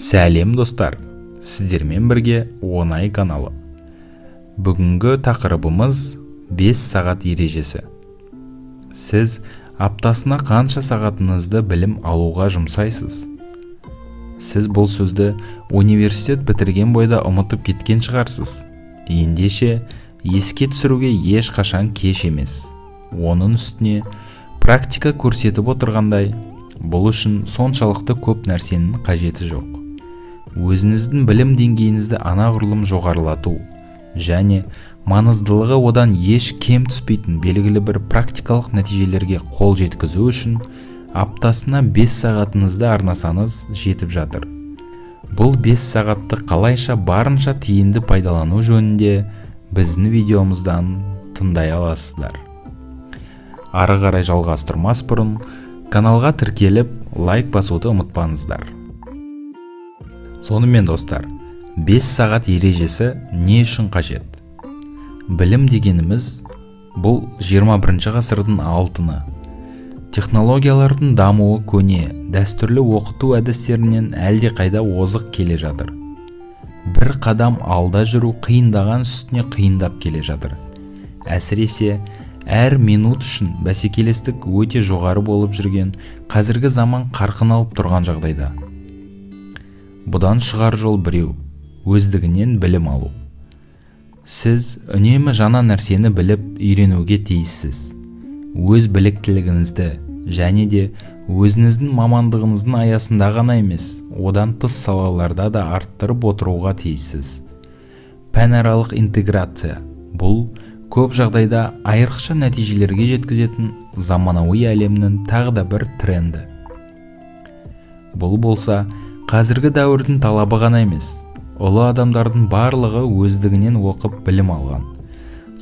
Сәлем достар, сіздермен бірге оңай каналы. Бүгінгі тақырыбымыз 5 сағат ережесі. Сіз аптасына қанша сағатыңызды білім алуға жұмсайсыз? Сіз бұл сөзді университет бітірген бойда ұмытып кеткен шығарсыз. Ендеше еске түсіруге ешқашан кеш емес. Оның үстіне практика көрсетіп отырғандай, бұл үшін соншалықты көп нәрсенің қажеті жоқ. Өзіңіздің білім деңгейіңізді анағұрлым жоғарылату және маңыздылығы одан еш кем түспейтін белгілі бір практикалық нәтижелерге қол жеткізу үшін аптасына 5 сағатыңызды арнасаңыз жетіп жатыр. Бұл 5 сағатты қалайша барынша тиімді пайдалану жөнінде біздің видеомыздан тыңдай аласыздар. Ары қарай жалғастырмас бұрын каналға тіркеліп лайк басуды ұмытпаңыздар. Сонымен достар, 5 сағат ережесі не үшін қажет? Білім дегеніміз бұл 21 ғасырдың алтыны. Технологиялардың дамуы көне, дәстүрлі оқыту әдістерінен әлдеқайда озық келе жатыр. Бір қадам алда жүру қиындаған үстіне қиындап келе жатыр. Әсіресе әр минут үшін бәсекелестік өте жоғары болып жүрген қазіргі заман қарқын алып тұрған жағдайда. Бұдан шығар жол біреу, өздігінен білім алу. Сіз үнемі жаңа нәрсені біліп үйренуге тиіссіз. Өз біліктілігіңізді және де өзіңіздің мамандығыңыздың аясында ғана емес, одан тыс салаларда да арттырып отыруға тиіссіз. Пәнаралық интеграция бұл көп жағдайда айрықша нәтижелерге жеткізетін заманауи әлемнің тағы да бір тренді. Бұл болса, қазіргі дәуірдің талабы ғана емес, ұлы адамдардың барлығы өздігінен оқып білім алған.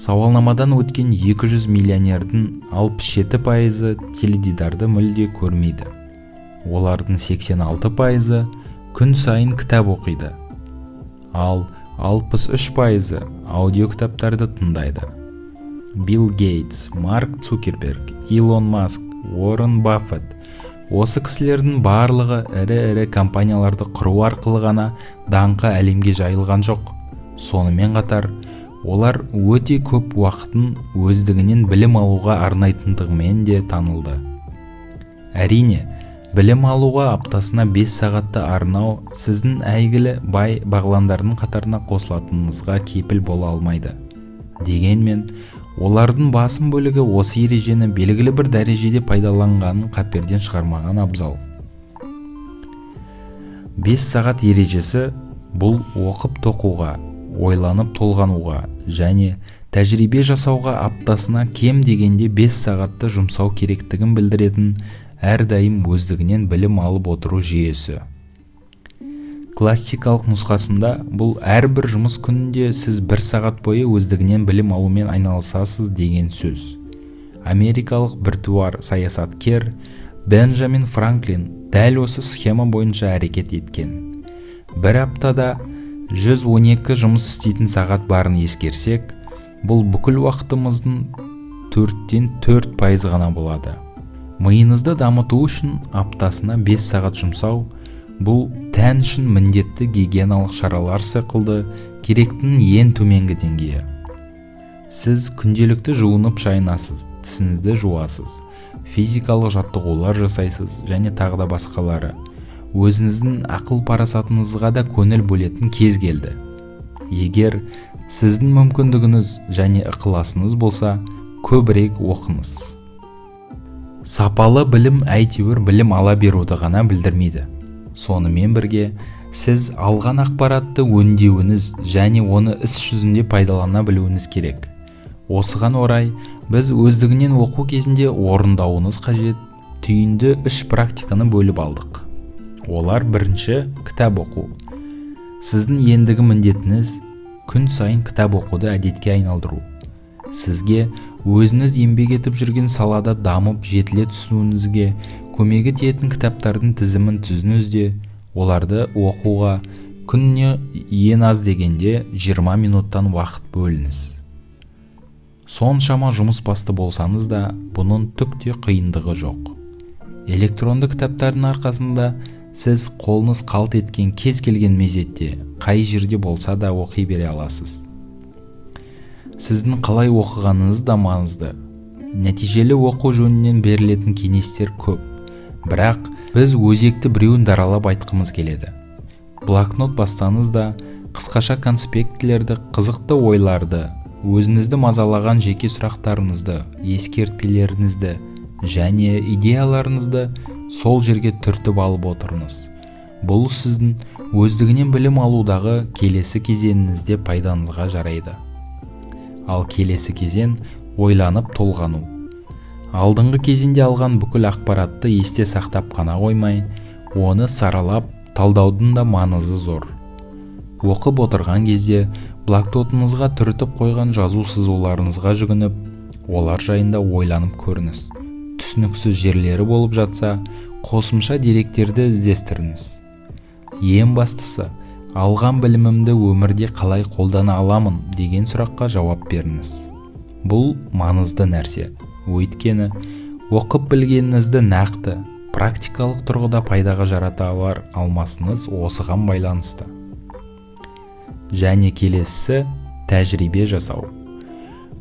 Сауалнамадан өткен 200 миллионердің 67%-ы теледидарды мүлде көрмейді. Олардың 86%-ы күн сайын кітап оқиды. Ал 63%-ы аудиокітаптарды тыңдайды. Билл Гейтс, Марк Цукерберг, Илон Маск, Уоррен Баффет осы кісілердің барлығы ірі компанияларды құру арқылы ғана даңқы әлемге жайылған жоқ. Сонымен қатар, олар өте көп уақытын өздігінен білім алуға арнайтындығымен де танылды. Әрине, білім алуға аптасына 5 сағатты арнау сіздің әйгілі бай бағландардың қатарына қосылатыныңызға кепіл бола алмайды. Дегенмен, олардың басым бөлігі осы ережені белгілі бір дәрежеде пайдаланғанын қаперден шығармаған абзал. 5 сағат ережесі бұл оқып тоқуға, ойланып толғануға және тәжірибе жасауға аптасына кем дегенде 5 сағатты жұмсау керектігін білдіретін әрдайым өздігінен білім алып отыру жүйесі. Классикалық нұсқасында бұл әрбір жұмыс күнінде сіз 1 сағат бойы өздігінен білім алумен айналысасыз деген сөз. Америкалық біртуар саясаткер Бенджамин Франклин дәл осы схема бойынша әрекет еткен. Бір аптада 112 жұмыс істейтін сағат барын ескерсек, бұл бүкіл уақытымыздың 4-тен 4% ғана болады. Миыңызды дамыту үшін аптасына 5 сағат жұмсау бұл тән үшін міндетті гигиеналық шаралар сықылды керектінің ең төменгі деңгейі. Сіз күнделікті жуынып шайынасыз, тісіңізді жуасыз, физикалық жаттығулар жасайсыз және тағы да басқалары. Өзіңіздің ақыл парасатыңызға да көңіл бөлетін кез келді. Егер сіздің мүмкіндігіңіз және ықыласыңыз болса, көбірек оқыңыз. Сапалы білім әйтеуір білім ала беруді ғана білдірмейді. Сонымен бірге, сіз алған ақпаратты өңдеуіңіз және оны іс жүзінде пайдалана білуіңіз керек. Осыған орай, біз өздігінен оқу кезінде орындауыңыз қажет түйінді 3 практиканы бөліп алдық. Олар бірінші, кітап оқу. Сіздің ендігі міндетіңіз күн сайын кітап оқуды әдетке айналдыру. Сізге өзіңіз еңбек етіп жүрген салада дамып жетіле түсуіңізге көмегі тиетін кітаптардың тізімін түзіңіз де, оларды оқуға күніне ең аз дегенде 20 минуттан уақыт бөліңіз. Соншама жұмыс басты болсаңыз да, бұның түк те қиындығы жоқ. Электронды кітаптардың арқасында сіз қолыңыз қалт еткен кез келген мезетте, қай жерде болса да оқи бере аласыз. Сіздің қалай оқығаныңыз да маңызды. Нәтижелі оқу жөнінен берілетін кеңестер көп, бірақ біз өзекті біреуін даралап айтқымыз келеді. Блокнот бастаңыз да қысқаша конспектілерді, қызықты ойларды, өзіңізді мазалаған жеке сұрақтарыңызды, ескертпелеріңізді және идеяларыңызды сол жерге түртіп алып отырыңыз. Бұл сіздің өздігінен білім алудағы келесі кезеңіңізде пайдаңызға жарайды. Ал келесі кезең ойланып толғану. Алдыңғы кезеңде алған бүкіл ақпаратты есте сақтап қана қоймай, оны саралап талдаудың да маңызы зор. Оқып отырған кезде блокнотыңызға түртіп қойған жазу сызуларыңызға жүгініп, олар жайында ойланып көріңіз. Түсініксіз жерлері болып жатса, қосымша деректерді іздестіріңіз. Ең бастысы, алған білімімді өмірде қалай қолдана аламын деген сұраққа жауап беріңіз. Бұл маңызды нәрсе, өйткені оқып білгеніңізді нақты, практикалық тұрғыда пайдаға жарата алмасыңыз осыған байланысты. Және келесісі тәжірибе жасау.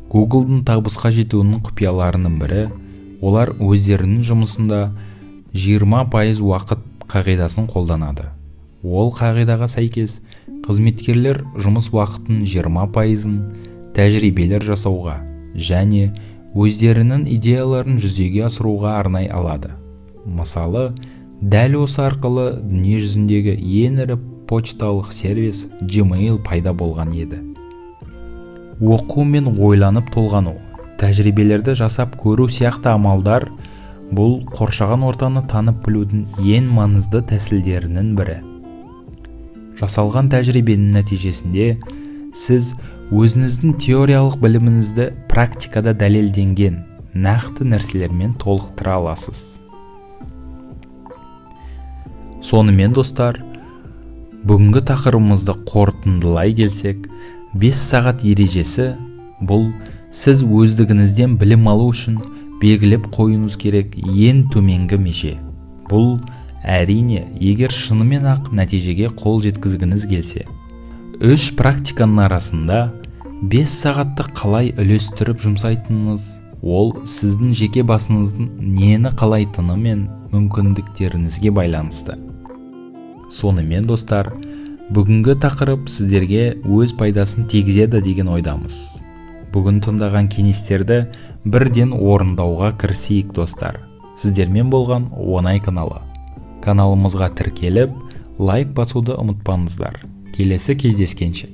Google'дың табысқа жетуінің құпияларының бірі, олар өздерінің жұмысында 20% уақыт қағидасын қолданады. Ол қағидаға сәйкес, қызметкерлер жұмыс уақытын 20%-ын тәжірибелер жасауға және өздерінің идеяларын жүзеге асыруға арнай алады. Мысалы, дәл осы арқылы дүние жүзіндегі ең ірі почталық сервис Gmail пайда болған еді. Оқу мен ойланып толғану, тәжірибелерді жасап көру сияқты амалдар бұл қоршаған ортаны танып білудің ең маңызды тәсілдерінің бірі. Жасалған тәжірибенің нәтижесінде сіз өзіңіздің теориялық біліміңізді практикада дәлелденген нақты нәрселермен толықтыра аласыз. Сонымен достар, бүгінгі тақырыбымызды қорытындылай келсек, 5 сағат ережесі бұл сіз өздігіңізден білім алу үшін белгілеп қоюыңыз керек ең төменгі меже. Бұл әрине, егер шынымен ақ нәтижеге қол жеткізгіңіз келсе. 3 практиканың арасында 5 сағатты қалай үлестіріп жұмсайтыныңыз, ол сіздің жеке басыңыздың нені қалайтыны мен мүмкіндіктеріңізге байланысты. Сонымен достар, бүгінгі тақырып сіздерге өз пайдасын тигізеді деген ойдамыз. Бүгін тыңдаған кеңестерді бірден орындауға кірісейік достар. Сіздермен болған Оңай каналы. Каналымызға тіркеліп, лайк басуды ұмытпаңыздар. Келесі кездескенше.